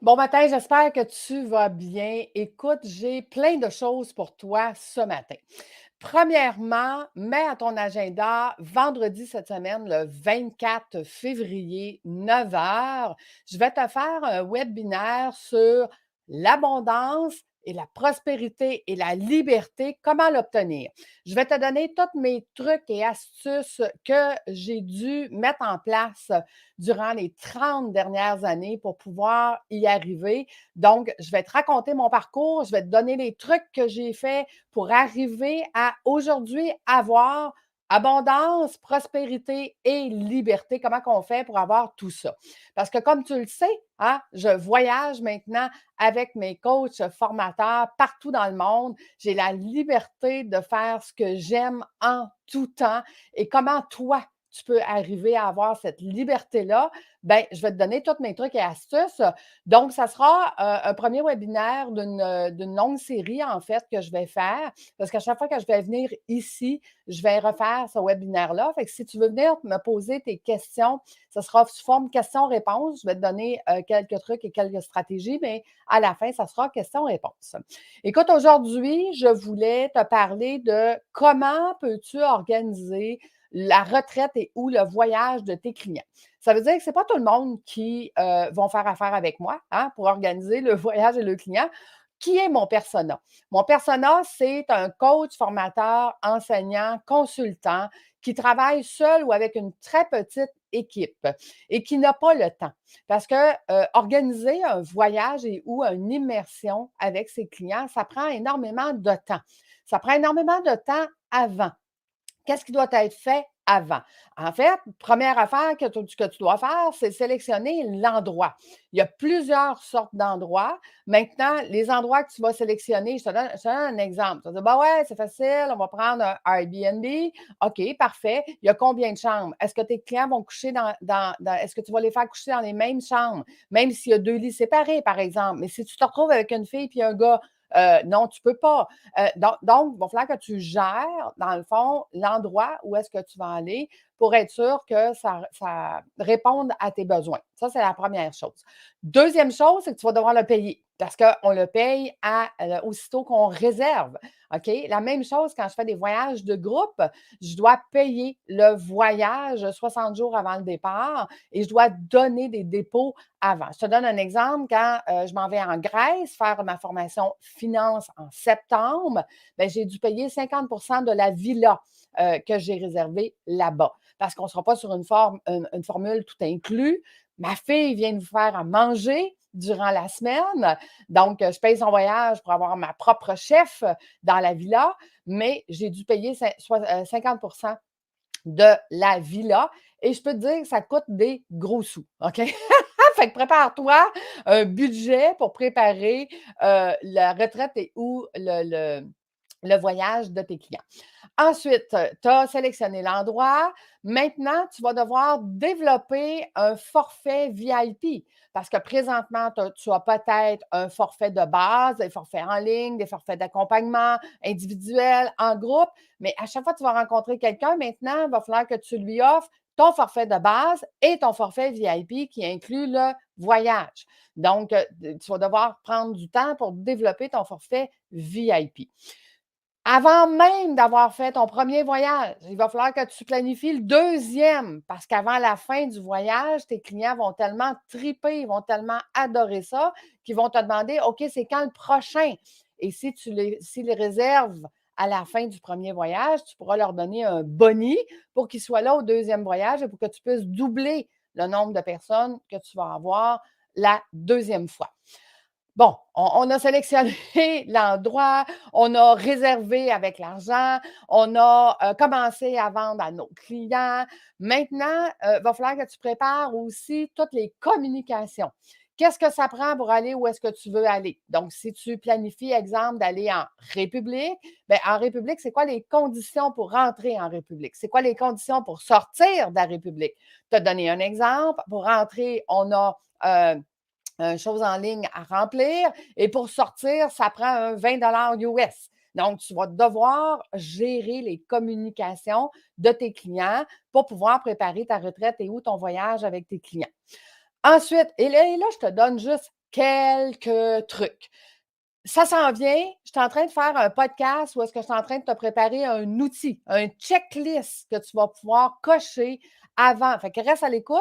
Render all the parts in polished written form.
Bon matin, j'espère que tu vas bien. Écoute, j'ai plein de choses pour toi ce matin. Premièrement, mets à ton agenda vendredi cette semaine, le 24 février, 9 heures. Je vais te faire un webinaire sur l'abondance et la prospérité et la liberté, comment l'obtenir. Je vais te donner tous mes trucs et astuces que j'ai dû mettre en place durant les 30 dernières années pour pouvoir y arriver. Donc, je vais te raconter mon parcours, je vais te donner les trucs que j'ai faits pour arriver à aujourd'hui avoir abondance, prospérité et liberté. Comment qu'on fait pour avoir tout ça? Parce que comme tu le sais, hein, je voyage maintenant avec mes coachs formateurs partout dans le monde. J'ai la liberté de faire ce que j'aime en tout temps. Et comment toi, tu peux arriver à avoir cette liberté-là? Bien, je vais te donner tous mes trucs et astuces. Donc, ça sera un premier webinaire d'une longue série, en fait, que je vais faire. Parce qu'à chaque fois que je vais venir ici, je vais refaire ce webinaire-là. Fait que si tu veux venir me poser tes questions, ce sera sous forme questions-réponses. Je vais te donner quelques trucs et quelques stratégies, mais à la fin, ça sera questions-réponses. Écoute, aujourd'hui, je voulais te parler de comment peux-tu organiser la retraite et ou le voyage de tes clients. Ça veut dire que ce n'est pas tout le monde qui vont faire affaire avec moi hein, pour organiser le voyage et le client. Qui est mon persona? Mon persona, c'est un coach, formateur, enseignant, consultant qui travaille seul ou avec une très petite équipe et qui n'a pas le temps. Parce que organiser un voyage et ou une immersion avec ses clients, ça prend énormément de temps. Ça prend énormément de temps avant. Qu'est-ce qui doit être fait avant? En fait, première affaire que tu dois faire, c'est sélectionner l'endroit. Il y a plusieurs sortes d'endroits. Maintenant, les endroits que tu vas sélectionner, je te donne un exemple. Tu vas dire, bah ouais, c'est facile, on va prendre un Airbnb. OK, parfait. Il y a combien de chambres? Est-ce que tes clients vont coucher est-ce que tu vas les faire coucher dans les mêmes chambres, même s'il y a deux lits séparés, par exemple? Mais si tu te retrouves avec une fille et un gars, non, tu ne peux pas. Donc, il va falloir que tu gères, dans le fond, l'endroit où est-ce que tu vas aller pour être sûr que ça réponde à tes besoins. Ça, c'est la première chose. Deuxième chose, c'est que tu vas devoir le payer parce qu'on le paye aussitôt qu'on réserve. OK? La même chose quand je fais des voyages de groupe, je dois payer le voyage 60 jours avant le départ et je dois donner des dépôts avant. Je te donne un exemple. Quand je m'en vais en Grèce faire ma formation finance en septembre, bien, j'ai dû payer 50 de la villa que j'ai réservée là-bas parce qu'on ne sera pas sur une formule tout inclus. Ma fille vient nous faire à manger durant la semaine. Donc, je paye son voyage pour avoir ma propre chef dans la villa, mais j'ai dû payer 50 de la villa. Et je peux te dire que ça coûte des gros sous. OK? Fait que prépare-toi un budget pour préparer la retraite et ou le voyage de tes clients. Ensuite, tu as sélectionné l'endroit. Maintenant, tu vas devoir développer un forfait VIP parce que présentement, tu as peut-être un forfait de base, des forfaits en ligne, des forfaits d'accompagnement individuel, en groupe, mais à chaque fois que tu vas rencontrer quelqu'un, maintenant, il va falloir que tu lui offres ton forfait de base et ton forfait VIP qui inclut le voyage. Donc, tu vas devoir prendre du temps pour développer ton forfait VIP. Avant même d'avoir fait ton premier voyage, il va falloir que tu planifies le deuxième parce qu'avant la fin du voyage, tes clients vont tellement triper, ils vont tellement adorer ça qu'ils vont te demander, OK, c'est quand le prochain? Et s'ils les réservent à la fin du premier voyage, tu pourras leur donner un boni pour qu'ils soient là au deuxième voyage et pour que tu puisses doubler le nombre de personnes que tu vas avoir la deuxième fois. Bon, on a sélectionné l'endroit, on a réservé avec l'argent, on a commencé à vendre à nos clients. Maintenant, il va falloir que tu prépares aussi toutes les communications. Qu'est-ce que ça prend pour aller où est-ce que tu veux aller? Donc, si tu planifies, exemple, d'aller en République, bien, en République, c'est quoi les conditions pour rentrer en République? C'est quoi les conditions pour sortir de la République? Tu as donné un exemple. Pour rentrer, on a une chose en ligne à remplir et pour sortir, ça prend un 20 US. Donc, tu vas devoir gérer les communications de tes clients pour pouvoir préparer ta retraite et ou ton voyage avec tes clients. Ensuite, et là, je te donne juste quelques trucs. Ça s'en vient, je suis en train de faire un podcast où est-ce que je suis en train de te préparer un outil, un checklist que tu vas pouvoir cocher avant. Fait que reste à l'écoute.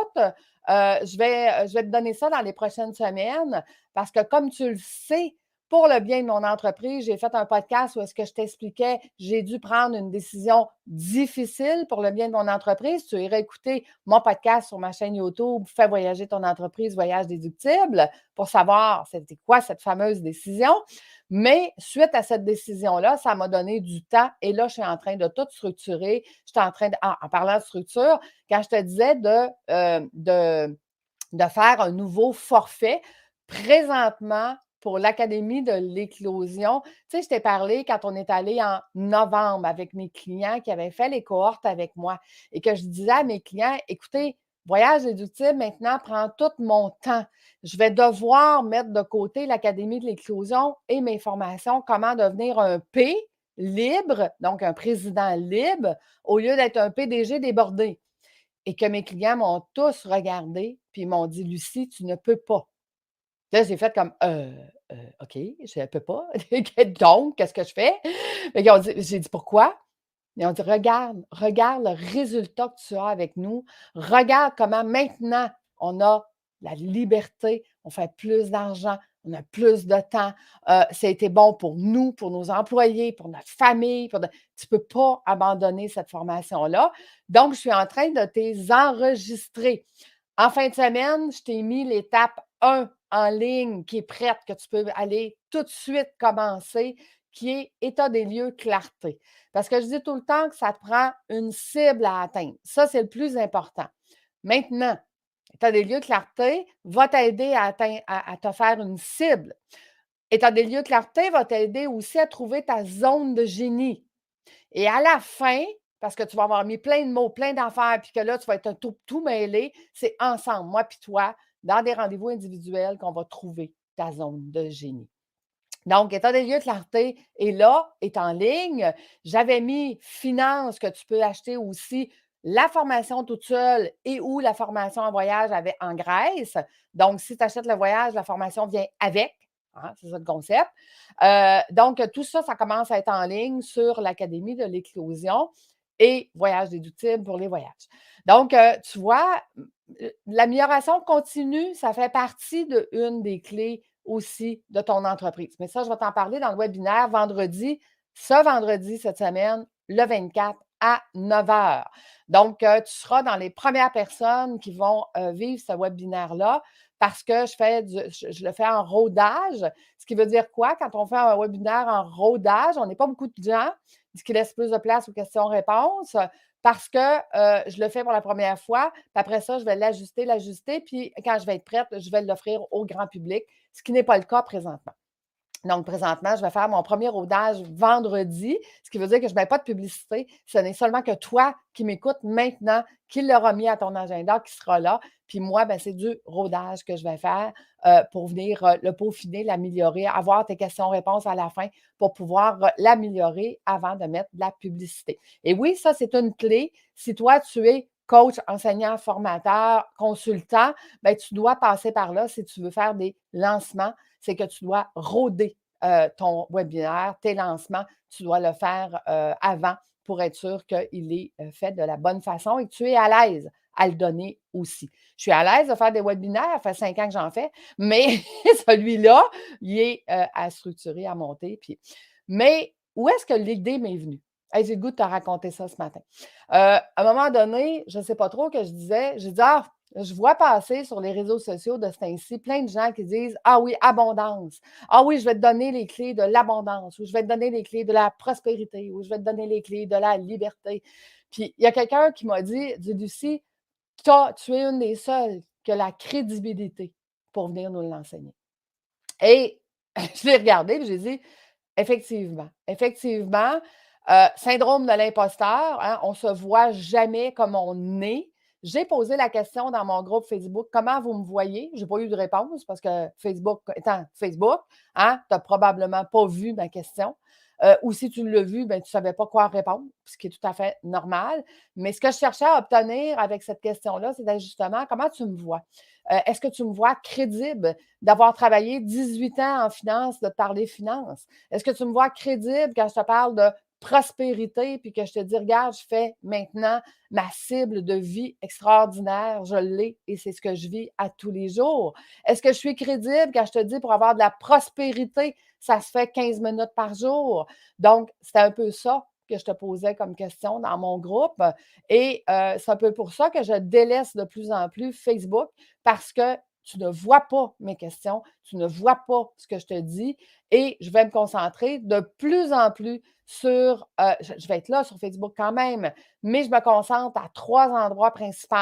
Je vais te donner ça dans les prochaines semaines parce que comme tu le sais, pour le bien de mon entreprise, j'ai fait un podcast où est-ce que je t'expliquais, j'ai dû prendre une décision difficile pour le bien de mon entreprise. Tu irais écouter mon podcast sur ma chaîne YouTube, Fais voyager ton entreprise, Voyage déductible, pour savoir c'était quoi cette fameuse décision. Mais suite à cette décision-là, ça m'a donné du temps et là, je suis en train de tout structurer. Je suis en train de, en parlant de structure, quand je te disais de faire un nouveau forfait, présentement, pour l'Académie de l'éclosion, tu sais, je t'ai parlé quand on est allé en novembre avec mes clients qui avaient fait les cohortes avec moi et que je disais à mes clients, écoutez, voyage déductible maintenant prend tout mon temps. Je vais devoir mettre de côté l'Académie de l'éclosion et mes formations, comment devenir un P libre, donc un président libre, au lieu d'être un PDG débordé. Et que mes clients m'ont tous regardé puis m'ont dit: «Lucie, tu ne peux pas». Là, j'ai fait comme: OK, je ne peux pas. Donc, qu'est-ce que je fais?» Fait qu'ils ont dit j'ai dit: «Pourquoi?» Ils ont dit: regarde le résultat que tu as avec nous. Regarde comment maintenant on a la liberté, on fait plus d'argent, on a plus de temps. Ça a été bon pour nous, pour nos employés, pour notre famille. Tu ne peux pas abandonner cette formation-là. Donc, je suis en train de t'enregistrer. En fin de semaine, je t'ai mis l'étape 1 en ligne qui est prête, que tu peux aller tout de suite commencer, qui est état des lieux clarté. Parce que je dis tout le temps que ça te prend une cible à atteindre. Ça, c'est le plus important. Maintenant, état des lieux clarté va t'aider à te faire une cible. État des lieux clarté va t'aider aussi à trouver ta zone de génie. Et à la fin, parce que tu vas avoir mis plein de mots, plein d'affaires, puis que là, tu vas être tout mêlé, c'est ensemble, moi puis toi, dans des rendez-vous individuels qu'on va trouver ta zone de génie. Donc, état des lieux de clarté est là, est en ligne. J'avais mis finance que tu peux acheter aussi la formation toute seule et ou la formation en voyage avec, en Grèce. Donc, si tu achètes le voyage, la formation vient avec. Hein, c'est ça le concept. Donc, tout ça, ça commence à être en ligne sur l'Académie de l'éclosion et voyage déductible pour les voyages. Donc, tu vois, l'amélioration continue, ça fait partie d'une des clés aussi de ton entreprise. Mais ça, je vais t'en parler dans le webinaire ce vendredi cette semaine, le 24 à 9 h. Donc, tu seras dans les premières personnes qui vont vivre ce webinaire-là parce que je le fais en rodage. Ce qui veut dire quoi? Quand on fait un webinaire en rodage, on n'est pas beaucoup de gens, ce qui laisse plus de place aux questions-réponses parce que je le fais pour la première fois. Puis après ça, je vais l'ajuster. Puis quand je vais être prête, je vais l'offrir au grand public, ce qui n'est pas le cas présentement. Donc, présentement, je vais faire mon premier rodage vendredi, ce qui veut dire que je ne mets pas de publicité. Ce n'est seulement que toi qui m'écoutes maintenant, qui l'aura mis à ton agenda, qui sera là. Puis moi, ben, c'est du rodage que je vais faire pour venir le peaufiner, l'améliorer, avoir tes questions-réponses à la fin pour pouvoir l'améliorer avant de mettre de la publicité. Et oui, ça, c'est une clé. Si toi, tu es coach, enseignant, formateur, consultant, ben, tu dois passer par là si tu veux faire des lancements. C'est que tu dois roder ton webinaire, tes lancements, tu dois le faire avant pour être sûr qu'il est fait de la bonne façon et que tu es à l'aise à le donner aussi. Je suis à l'aise de faire des webinaires, ça fait 5 ans que j'en fais, mais celui-là, il est à structurer, à monter. Mais où est-ce que l'idée m'est venue? Hey, j'ai le goût de te raconter ça ce matin. À un moment donné, je ne sais pas trop que j'ai dit, ah, je vois passer sur les réseaux sociaux de ce temps-ci plein de gens qui disent: «Ah oui, abondance. Ah oui, je vais te donner les clés de l'abondance ou je vais te donner les clés de la prospérité ou je vais te donner les clés de la liberté». Puis il y a quelqu'un qui m'a dit: «Lucie, tu es une des seules qui a la crédibilité pour venir nous l'enseigner». Et je l'ai regardé et j'ai dit: «Effectivement, effectivement, syndrome de l'imposteur, hein, on ne se voit jamais comme on est». J'ai posé la question dans mon groupe Facebook: «Comment vous me voyez?» Je n'ai pas eu de réponse parce que Facebook étant Facebook, hein, tu n'as probablement pas vu ma question. ou si tu l'as vu, ben, tu ne savais pas quoi répondre, ce qui est tout à fait normal. Mais ce que je cherchais à obtenir avec cette question-là, c'était justement comment tu me vois? Est-ce que tu me vois crédible d'avoir travaillé 18 ans en finance, de parler finance? Est-ce que tu me vois crédible quand je te parle de prospérité, puis que je te dis, regarde, je fais maintenant ma cible de vie extraordinaire, je l'ai et c'est ce que je vis à tous les jours. Est-ce que je suis crédible quand je te dis pour avoir de la prospérité, ça se fait 15 minutes par jour? Donc, c'était un peu ça que je te posais comme question dans mon groupe. Et c'est un peu pour ça que je délaisse de plus en plus Facebook parce que tu ne vois pas mes questions, tu ne vois pas ce que je te dis et je vais me concentrer de plus en plus sur, je vais être là sur Facebook quand même, mais je me concentre à 3 endroits principaux.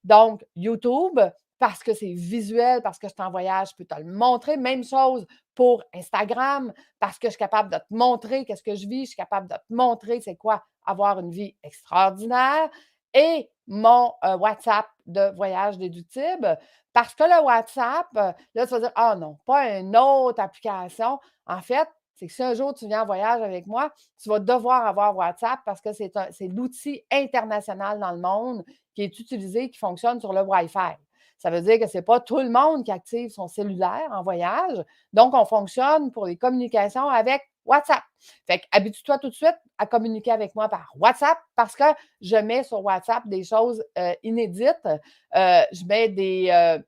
Donc, YouTube, parce que c'est visuel, parce que je suis en voyage, je peux te le montrer. Même chose pour Instagram, parce que je suis capable de te montrer qu'est-ce que je vis, je suis capable de te montrer c'est quoi avoir une vie extraordinaire. Et mon WhatsApp de voyage déductible, parce que le WhatsApp, là, tu vas dire, ah non, pas une autre application. En fait, c'est que si un jour tu viens en voyage avec moi, tu vas devoir avoir WhatsApp parce que c'est l'outil international dans le monde qui est utilisé, qui fonctionne sur le Wi-Fi. Ça veut dire que ce n'est pas tout le monde qui active son cellulaire en voyage. Donc, on fonctionne pour les communications avec WhatsApp. Fait que habitue-toi tout de suite à communiquer avec moi par WhatsApp parce que je mets sur WhatsApp des choses inédites. Je mets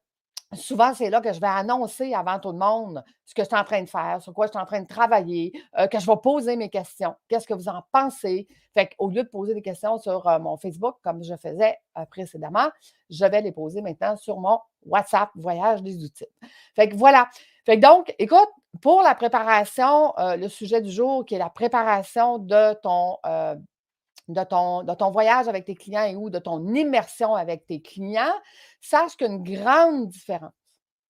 souvent, c'est là que je vais annoncer avant tout le monde ce que je suis en train de faire, sur quoi je suis en train de travailler, que je vais poser mes questions. Qu'est-ce que vous en pensez? Fait qu'au lieu de poser des questions sur mon Facebook, comme je faisais précédemment, je vais les poser maintenant sur mon WhatsApp Voyage des outils. Fait que voilà. Fait que donc, écoute, pour la préparation, le sujet du jour qui est la préparation de ton voyage avec tes clients et ou de ton immersion avec tes clients, sache qu'une grande différence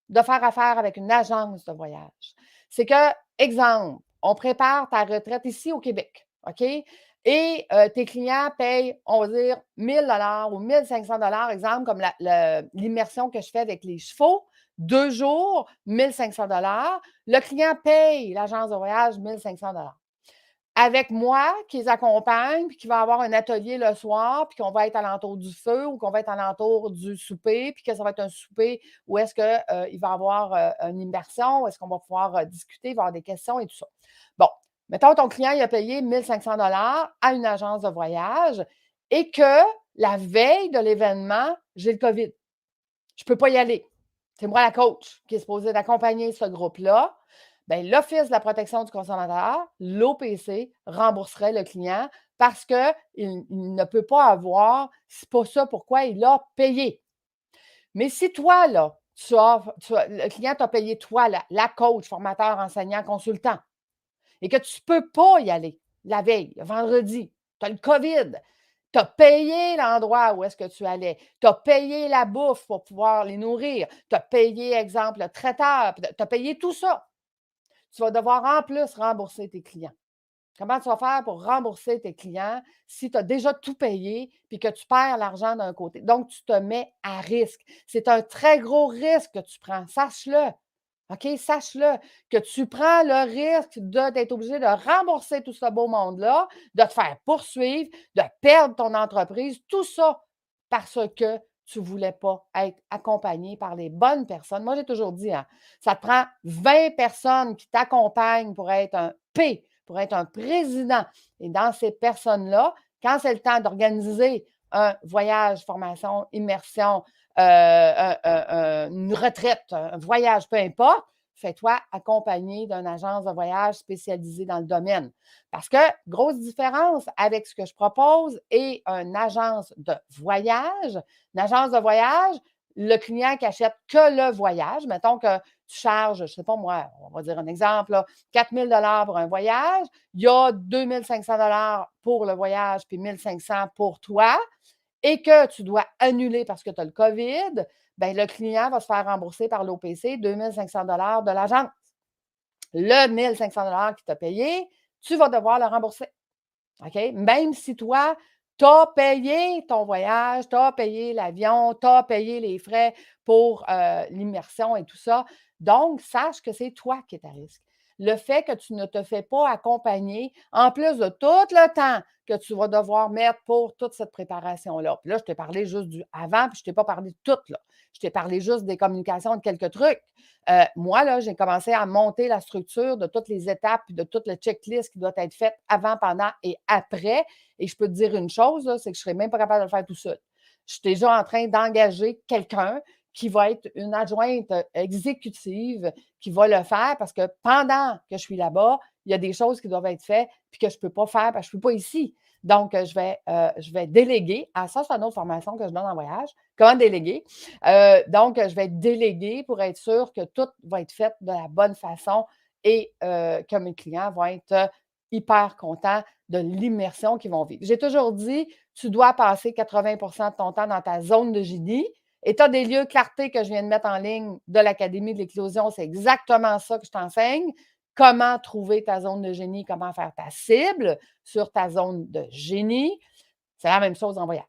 de faire affaire avec une agence de voyage, c'est que, exemple, on prépare ta retraite ici au Québec, OK? Et tes clients payent, on va dire, 1 000 ou 1 500 exemple, comme l'immersion que je fais avec les chevaux, 2 jours, 1 500 le client paye l'agence de voyage 1 500 avec moi qui les accompagne, puis qui va avoir un atelier le soir, puis qu'on va être alentour du feu ou qu'on va être alentour du souper, puis que ça va être un souper où est-ce qu'il il va y avoir une immersion, où est-ce qu'on va pouvoir discuter, il va y avoir des questions et tout ça. Bon, mettons ton client, il a payé 1 500 à une agence de voyage et que la veille de l'événement, j'ai le COVID. Je ne peux pas y aller. C'est moi la coach qui est supposée d'accompagner ce groupe-là. Bien, l'Office de la protection du consommateur, l'OPC, rembourserait le client parce qu'il ne peut pas avoir, c'est pas ça pourquoi il a payé. Mais si toi, là, le client t'a payé, toi, la coach, formateur, enseignant, consultant, et que tu ne peux pas y aller la veille, le vendredi, tu as le COVID, tu as payé l'endroit où est-ce que tu allais, tu as payé la bouffe pour pouvoir les nourrir, tu as payé, exemple, le traiteur, tu as payé tout ça. Tu vas devoir en plus rembourser tes clients. Comment tu vas faire pour rembourser tes clients si tu as déjà tout payé puis que tu perds l'argent d'un côté? Donc, tu te mets à risque. C'est un très gros risque que tu prends. Sache-le. OK? Sache-le que tu prends le risque d'être obligé de rembourser tout ce beau monde-là, de te faire poursuivre, de perdre ton entreprise, tout ça parce que tu ne voulais pas être accompagné par les bonnes personnes. Moi, j'ai toujours dit, hein, ça te prend 20 personnes qui t'accompagnent pour être un P, pour être un président. Et dans ces personnes-là, quand c'est le temps d'organiser un voyage, formation, immersion, une retraite, un voyage, peu importe, fais-toi accompagner d'une agence de voyage spécialisée dans le domaine. Parce que, grosse différence avec ce que je propose et une agence de voyage. Une agence de voyage, le client qui achète que le voyage, mettons que tu charges, je ne sais pas moi, on va dire un exemple, là, 4 000 pour un voyage, il y a 2 500 pour le voyage puis 1 500 pour toi et que tu dois annuler parce que tu as le COVID, bien, le client va se faire rembourser par l'OPC 2 500 de l'agence. Le 1 500 qu'il t'a payé, tu vas devoir le rembourser. OK? Même si toi, tu as payé ton voyage, tu as payé l'avion, tu as payé les frais pour l'immersion et tout ça. Donc, sache que c'est toi qui es à risque. le fait que tu ne te fais pas accompagner, en plus de tout le temps que tu vas devoir mettre pour toute cette préparation-là. Puis là, je t'ai parlé juste du avant, puis je ne t'ai pas parlé de tout, là. Je t'ai parlé juste des communications, de quelques trucs. Moi, là, j'ai commencé à monter la structure de toutes les étapes, de toute le checklist qui doit être faite avant, pendant et après. Et je peux te dire une chose, là, c'est que je ne serais même pas capable de le faire tout seul. Je suis déjà en train d'engager quelqu'un qui va être une adjointe exécutive qui va le faire parce que pendant que je suis là-bas, il y a des choses qui doivent être faites puis que je ne peux pas faire parce que je ne suis pas ici. Donc, je vais déléguer. Ah, ça, c'est une autre formation que je donne en voyage. Comment déléguer? Donc, je vais déléguer pour être sûr que tout va être fait de la bonne façon et que mes clients vont être hyper contents de l'immersion qu'ils vont vivre. J'ai toujours dit, tu dois passer 80 de ton temps dans ta zone de génie. État des lieux, clarté que je viens de mettre en ligne de l'Académie de l'éclosion, c'est exactement ça que je t'enseigne. Comment trouver ta zone de génie, comment faire ta cible sur ta zone de génie. C'est la même chose en voyage.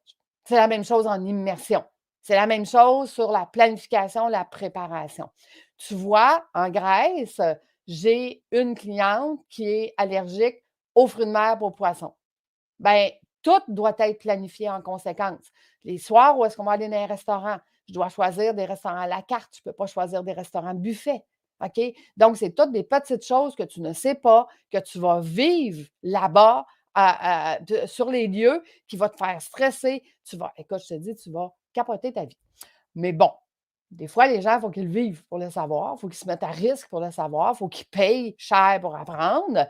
C'est la même chose en immersion. C'est la même chose sur la planification, la préparation. Tu vois, en Grèce, j'ai une cliente qui est allergique aux fruits de mer pour poissons. Bien, tout doit être planifié en conséquence. Les soirs où est-ce qu'on va aller dans un restaurant, je dois choisir des restaurants à la carte, je ne peux pas choisir des restaurants buffet. OK? Donc, c'est toutes des petites choses que tu ne sais pas, que tu vas vivre là-bas, sur les lieux, qui va te faire stresser. Écoute, je te dis, tu vas capoter ta vie. Mais bon, des fois, les gens, il faut qu'ils le vivent pour le savoir, il faut qu'ils se mettent à risque pour le savoir, il faut qu'ils payent cher pour apprendre.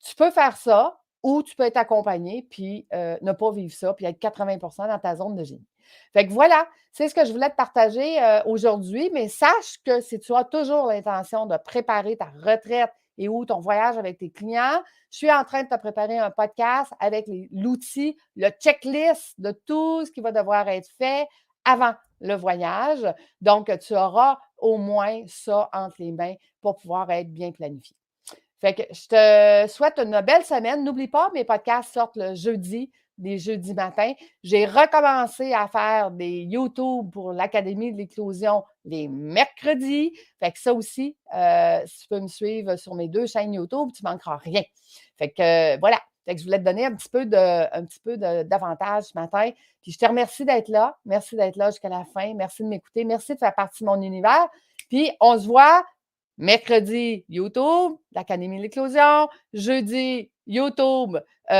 Tu peux faire ça ou tu peux être accompagné puis ne pas vivre ça puis être 80 dans ta zone de génie. Fait que voilà, c'est ce que je voulais te partager aujourd'hui, mais sache que si tu as toujours l'intention de préparer ta retraite et ou ton voyage avec tes clients, je suis en train de te préparer un podcast avec l'outil, le checklist de tout ce qui va devoir être fait avant le voyage. Donc, tu auras au moins ça entre les mains pour pouvoir être bien planifié. Fait que je te souhaite une belle semaine. N'oublie pas, mes podcasts sortent le jeudi, les jeudis matins. J'ai recommencé à faire des YouTube pour l'Académie de l'éclosion les mercredis. Fait que ça aussi, si tu peux me suivre sur mes 2 chaînes YouTube, tu ne manqueras rien. Fait que voilà. Fait que je voulais te donner d'avantage ce matin. Puis je te remercie d'être là. Merci d'être là jusqu'à la fin. Merci de m'écouter. Merci de faire partie de mon univers. Puis on se voit mercredi, YouTube, l'Académie de l'éclosion. Jeudi, YouTube,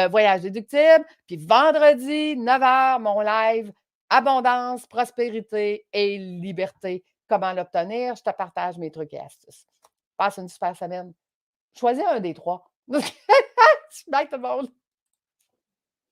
Voyage déductible. Puis vendredi, 9h, mon live Abondance, prospérité et liberté. Comment l'obtenir? Je te partage mes trucs et astuces. Passe une super semaine. Choisis un des trois. Bye tout le monde!